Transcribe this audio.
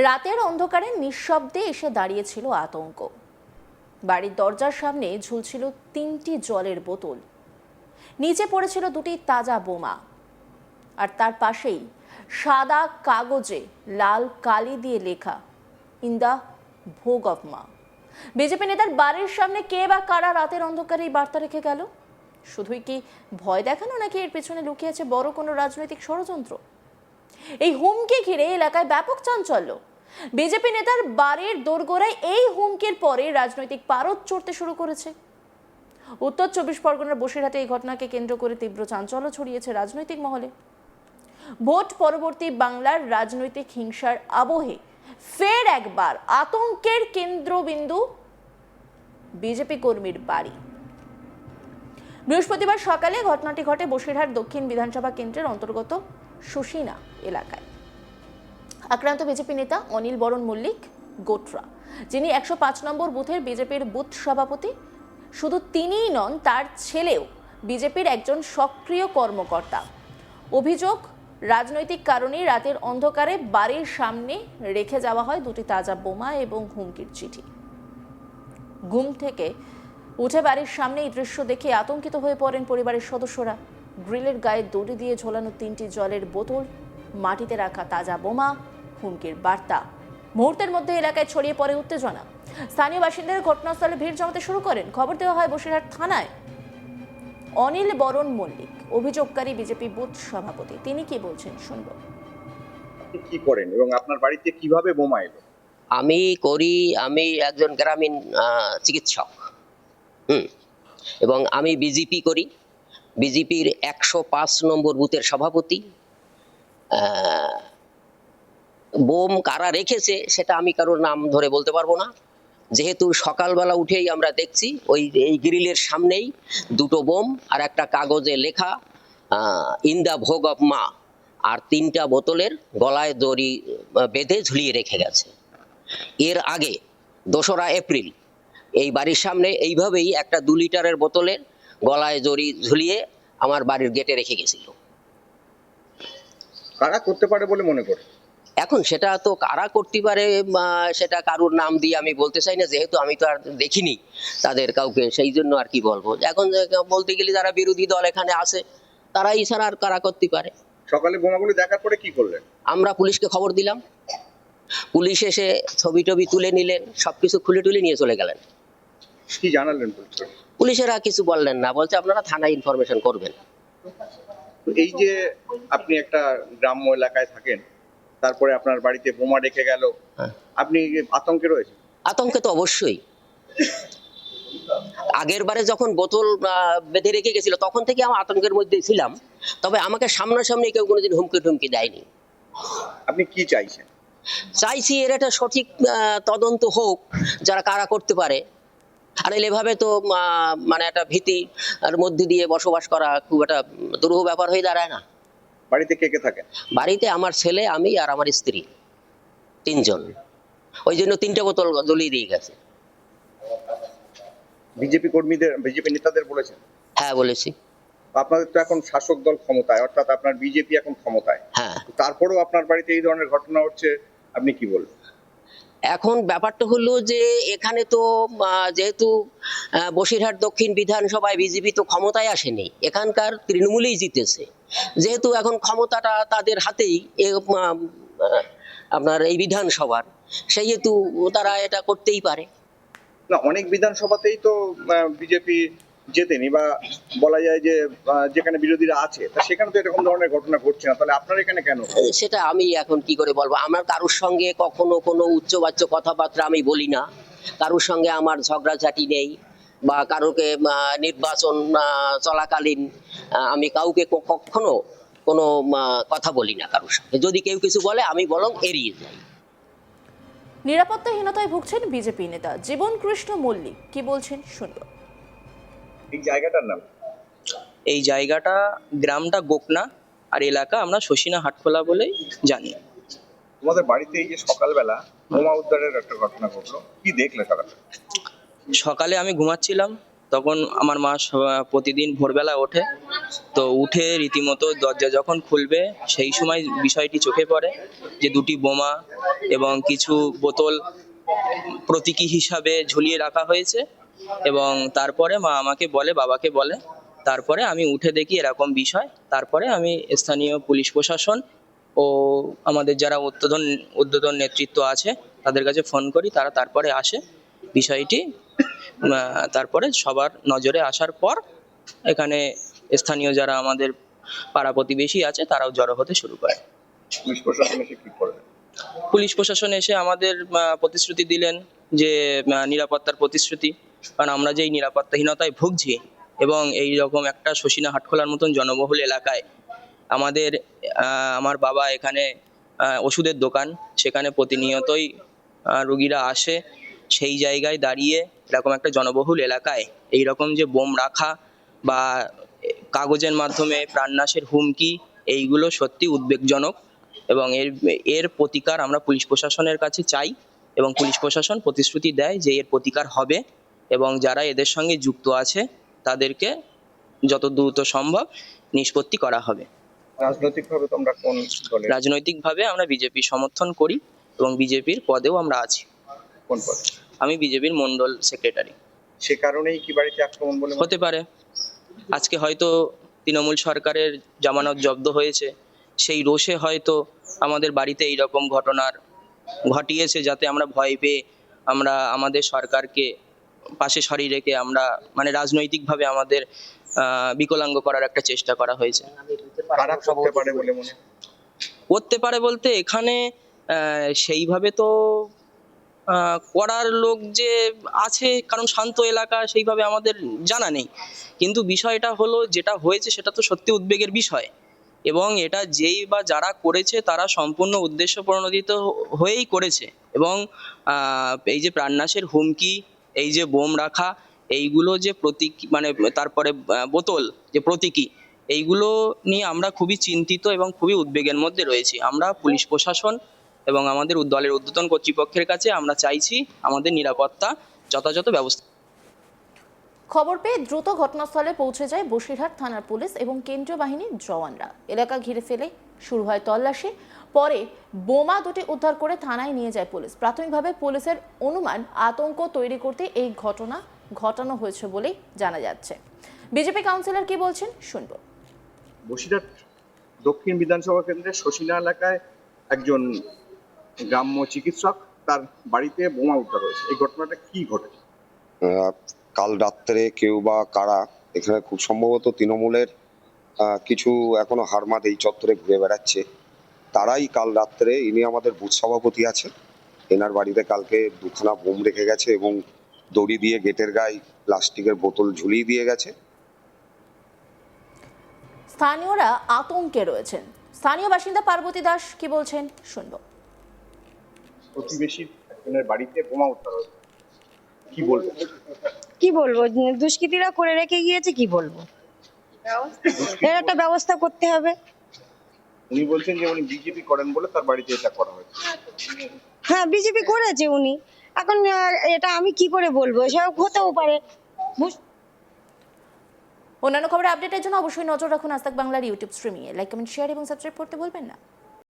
রাতের অন্ধকারে নিঃশব্দে এসে দাঁড়িয়েছিল আতঙ্ক। বাড়ির দরজার সামনে ঝুলছিল 3টি জলের বোতল, নিচে পড়েছিল 2টি তাজা বোমা, আর তার পাশেই সাদা কাগজে লাল কালি দিয়ে লেখা ইন দ্য ভোগ অফ মা। বিজেপি নেতার বাড়ির সামনে কে বা কারা রাতের অন্ধকারে এই বার্তা রেখে গেল? শুধুই কি ভয় দেখানো, নাকি এর পেছনে লুকিয়ে আছে বড় কোনো রাজনৈতিক ষড়যন্ত্র? এই হুমকি ঘিরে এলাকায় ব্যাপক চাঞ্চল্য। বিজেপি নেতার বাড়ির দোরগোড়ায় এই হুমকির পরে রাজনৈতিক পারদ চড়তে শুরু করেছে। উত্তর 24 পরগনার বসিরহাটে এই ঘটনাকে কেন্দ্র করে তীব্র চাঞ্চল্য ছড়িয়েছে রাজনৈতিক মহলে। ভোট পরবর্তী বাংলার রাজনৈতিক হিংসার আবহে ফের একবার আতঙ্কের কেন্দ্রবিন্দু বিজেপি কর্মীর বাড়ি। বৃহস্পতিবার সকালে ঘটনাটি ঘটে বসিরহাট দক্ষিণ বিধানসভা কেন্দ্রের অন্তর্গত সুশিনা এলাকায়। আক্রান্ত বিজেপি নেতা অনিল বরণ মল্লিক গোটরা, যিনি 105 নম্বর বুথের বিজেপির বুথ সভাপতি। শুধু তিনিই নন, তার ছেলেও বিজেপির একজন সক্রিয় কর্মকর্তা। অভিযোগ, রাজনৈতিক কারণে রাতের অন্ধকারে বাড়ির সামনে রেখে যাওয়া হয় 2টি তাজা বোমা এবং হুমকির চিঠি। ঘুম থেকে উঠে বাড়ির সামনে এই দৃশ্য দেখে আতঙ্কিত হয়ে পড়েন পরিবারের সদস্যরা। গ্রিলের গায়ে দড়ি দিয়ে ঝোলানো 3টি জলের বোতল, মাটিতে রাখা তাজা বোমা, হুমকির বার্তা। মুহূর্তের মধ্যে এলাকায় ছড়িয়ে পড়ে উত্তেজনা। স্থানীয় বাসিন্দারা ঘটনাস্থলে ভিড় জমাতে শুরু করেন। খবর দেওয়া হয় বসিরহাট থানায়। অনিল বরণ মল্লিক অভিযোগকারী বিজেপি বুথ সভাপতি, তিনি কি বলছেন শুনবো। আপনি কি করেন এবং আপনার বাড়িতে কিভাবে বোমা এলো? আমি একজন গ্রামীণ চিকিৎসক, এবং আমি বিজেপি করি। বিজেপির 105 নম্বর বুথের সভাপতি। বোম কারা রেখেছে সেটা আমি কারোর নাম ধরে বলতে পারবো না, যেহেতু সকালবেলা উঠেই আমরা দেখছি এই গ্রিলের সামনেই 2টো বোম আর একটা কাগজে লেখা ইন দ্য ভোগ অফ মা, আর 3টা বোতলের গলায় দড়ি বেঁধে ঝুলিয়ে রেখে গেছে। এর আগে 2রা এপ্রিল এই বাড়ির সামনে এইভাবেই একটা 2 লিটারের বোতলের গলায় দড়ি ঝুলিয়ে আমার বাড়ির গেটে রেখে গেছিল। কারা করতে পারে বলে মনে করে? এখন সেটা তো কারা করতে পারে, সেটা কারুর নাম দিয়ে আমি বলতে চাই না, যেহেতু আমি তো আর দেখিনি তাদের কাউকে, সেই জন্য আর কি বলবো। এখন বলতে গেলে যারা বিরোধী দল এখানে আছে তারাই ছাড়া আর কারা করতে পারে। সকালে বোমাগুলো দেখার পরে কি করলেন? আমরা পুলিশকে খবর দিলাম, পুলিশ এসে ছবি টবি তুলে নিলেন, সবকিছু খুলে টুলে নিয়ে চলে গেলেন। কি জানালেন পুলিশকে? পুলিশেরা কিছু বললেন না, বলছে আপনারা থানায় ইনফরমেশন করবেন। তো এই যে আপনি একটা গ্রাম্য এলাকায় থাকেন, তারপরে আপনার বাড়িতে বোমা রেখে গেল, আপনি আতঙ্কে রয়েছেন? আতঙ্কে তো অবশ্যই। আগের বারে যখন বোতল বেঁধে রেখে গেছিল তখন থেকে আমি আতঙ্কের মধ্যে ছিলাম, তবে আমাকে সামনাসামনি কেউ কোনোদিন হুমকি টুমকি দেয়নি। আপনি কি চাইছেন? চাইছি এর একটা সঠিক তদন্ত হোক, যারা কারা করতে পারে। আর এভাবে তো মানে একটা ভীতি আর মধ্যে দিয়ে বসবাস করা খুব একটা দুরূহ ব্যাপার হয়ে দাঁড়ায় না। বাড়িতে কে কে থাকেন? বাড়িতে আমার ছেলে, আমি আর আমার স্ত্রী, 3 জন। ওই জন্য 3টে বোতল জ্বলিয়ে দিয়ে গেছে। বিজেপি কর্মীদের, বিজেপি নেতাদের বলেছেন? হ্যাঁ বলেছি। আপনাদের তো এখন শাসক দল ক্ষমতায়, অর্থাৎ আপনার বিজেপি এখন ক্ষমতায়, হ্যাঁ। তারপরেও আপনার বাড়িতে এই ধরনের ঘটনা হচ্ছে, আপনি কি বলবেন? এখন ব্যাপারটা হলো যে এখানে তো যেহেতু বসিরহাট দক্ষিণ বিধানসভায় বিজেপি তো ক্ষমতায় আসেনি, এখানকার তৃণমূলেই জিতেছে। যেহেতু এখন ক্ষমতাটা তাদের হাতেই আপনার এই বিধানসভার, সেহেতু তারা এটা করতেই পারে। না, অনেক বিধানসভাতেই তো বিজেপি জেতেনি, বা বলা যায় যে যেখানে বিরোধীরা আছে তা সেখানে তো এরকম ধরনের ঘটনা ঘটছে না, তাহলে আপনার এখানে কেন? সেটা আমি এখন কি করে বলবো। আমার কারোর সঙ্গে কখনো কোনো উচ্চবাচ্য কথাবার্তা আমি বলি না, কারোর সঙ্গে আমার ঝগড়াঝাটি নেই, বা কারোকে নির্বাচন চলাকালীন আমি কাউকে কখনো কোনো কথা বলি না কারোর সঙ্গে। যদি কেউ কিছু বলে আমি বরং এড়িয়ে যাই। নিরাপত্তাহীনতায় ভুগছেন বিজেপি নেতা জীবন কৃষ্ণ মল্লিক, কি বলছেন শুনবো। এই জায়গাটার নাম? এই জায়গাটা, গ্রামটা গোকনা, আর এলাকা আমরা শশিনা হাটখোলা বলে জানি। তোমাদের বাড়িতে এই যে সকালবেলা বোমা উদ্ধারের একটা ঘটনা ঘটলো, কি দেখলে সকালে? সকালে আমি ঘুমাচ্ছিলাম, তখন আমার মা প্রতিদিন ভোরবেলা ওঠে, তো উঠে রীতিমতো দরজা যখন খুলবে সেই সময় বিষয়টি চোখে পড়ে যে দুটি বোমা এবং কিছু বোতল প্রতীকী হিসাবে ঝুলিয়ে রাখা হয়েছে। এবং তারপরে মা আমাকে বলে, বাবাকে বলে, তারপরে আমি উঠে দেখি এরকম বিষয়। তারপরে আমি স্থানীয় পুলিশ প্রশাসন ও আমাদের যারা ঊর্ধ্বতন নেতৃত্ব আছে তাদের কাছে ফোন করি, তারা তারপরে আসে। বিষয়টি তারপরে সবার নজরে আসার পর এখানে স্থানীয় যারা আমাদের পাড়া প্রতিবেশী আছে তারাও জড়ো হতে শুরু করে। পুলিশ প্রশাসন এসে কি করে? পুলিশ প্রশাসন এসে আমাদের প্রতিশ্রুতি দিলেন যে নিরাপত্তার প্রতিশ্রুতি, কারণ আমরা যেই নিরাপত্তাহীনতায় ভুগছি এবং এই রকম একটা শোষিনা হাটখোলার মতন জনবহুল এলাকায় আমার বাবা এখানে ওষুধের দোকান, সেখানে প্রতিনিয়তই রুগীরা আসে। সেই জায়গায় দাঁড়িয়ে এরকম একটা জনবহুল এলাকায় এই রকম যে বোম রাখা বা কাগজের মাধ্যমে প্রাণনাশের হুমকি, এইগুলো সত্যি উদ্বেগজনক। এবং এর প্রতিকার আমরা পুলিশ প্রশাসনের কাছে চাই এবং পুলিশ প্রশাসন প্রতিশ্রুতি দেয় যে এর প্রতিকার হবে এবং যারা এদের সঙ্গে যুক্ত আছে তাদেরকে যত দ্রুত সম্ভব নিষ্পত্তি করা হবে। রাজনৈতিকভাবে তোমরা কোন দলে? রাজনৈতিকভাবে আমরা বিজেপি সমর্থন করি এবং বিজেপির পদেও আমরা আছি। কোন পদ? আমি বিজেপির মন্ডল সেক্রেটারি। সে কারণেই কি বাড়িতে আক্রমণ বলে মনে হয়? হতে পারে আজকে হয়তো তৃণমূল সরকারের জামানত জব্দ হয়েছে, সেই রোষে হয়তো আমাদের বাড়িতে এইরকম ঘটনার ঘটিয়েছে, যাতে আমরা ভয় পেয়ে আমরা আমাদের সরকারকে পাশে সরিয়ে রেখে আমরা মানে রাজনৈতিকভাবে আমাদের বিকলাঙ্গ করার একটা চেষ্টা করা হয়েছে। কারা করতে পারে বলে মনে হয়? করতে পারে বলতে এখানে সেইভাবে তো করার লোক যে আছে, কারণ শান্ত এলাকা, সেইভাবে আমাদের জানা নেই। কিন্তু বিষয়টা হলো যেটা হয়েছে সেটা তো সত্যি উদ্বেগের বিষয় এবং এটা যেই বা যারা করেছে তারা সম্পূর্ণ উদ্দেশ্য প্রণোদিত হয়েই করেছে। এবং এই যে প্রাণনাশের হুমকি, এই যে বোম রাখা, এইগুলো যে প্রতীকী মানে তারপরে বোতল যে প্রতীকী, এইগুলো নিয়ে আমরা খুবই চিন্তিত এবং খুবই উদ্বেগের মধ্যে রয়েছি। আমরা পুলিশ প্রশাসন এবং আমাদের দলের ঊর্ধ্বতন কর্তৃপক্ষের কাছে আমরা চাইছি আমাদের নিরাপত্তা যথাযথ ব্যবস্থা। খবর পেয়ে দ্রুত ঘটনাস্থলে পৌঁছে যায় বসিরহাট থানার পুলিশ এবং কেন্দ্রীয় বাহিনীর জওয়ানরা। এলাকা ঘিরে ফেলে শুরু হয় তল্লাশি। পরে বোমা দুটি উদ্ধার করে থানায় নিয়ে যায় পুলিশ। প্রাথমিকভাবে পুলিশের অনুমান আতঙ্ক তৈরি করতে এই ঘটনা ঘটানো হয়েছে বলেই জানা যাচ্ছে। বিজেপি কাউন্সিলর কি বলছেন শুনবো। বসিরহাট দক্ষিণ বিধানসভা কেন্দ্রের শোষিনা এলাকায় একজন গ্রাম্য চিকিৎসক, তার বাড়িতে বোমা উদ্ধার হয়েছে। এই ঘটনাটা কি ঘটেছে? কাল রাত্রে কেউ বা কারা, এখানে খুব সম্ভবত তৃণমূলের কিছু এখনো হারমাদ এই চত্বরে ঘুরে বেড়াচ্ছে, তারাই কাল রাত্রে, ইনি আমাদের বুথ সভাপতি আছে, এনার বাড়িতে কালকে দুখানা বোম রেখে গেছে এবং দড়ি দিয়ে গেটের গায়ে প্লাস্টিকের বোতল ঝুলিয়ে দিয়ে গেছে। স্থানীয়রা আতঙ্কে রয়েছেন। স্থানীয় বাসিন্দা পার্বতী দাস কি বলছেন শুনবো। প্রতিবেশী একজনের বাড়িতে বোমা উদ্ধার হয়েছে, কি বলবো? কি বলবো, দুষ্কৃতীরা করে রেখে গিয়েছে, কি বলবো, এর একটা ব্যবস্থা করতে হবে। উনি বলছেন যে উনি বিজেপি করেন বলে তার বাড়িতে এটা করা হয়েছে। হ্যাঁ, বিজেপি করেছে উনি, এখন এটা আমি কি করে বলবো, এসব হতেও পারে। অন্যান্য খবরের আপডেটের জন্য অবশ্যই নজর রাখুন আজ তাক বাংলার ইউটিউব স্ট্রিমিংয়ে। লাইক, কমেন্ট, শেয়ার এবং সাবস্ক্রাইব করতে ভুলবেন না।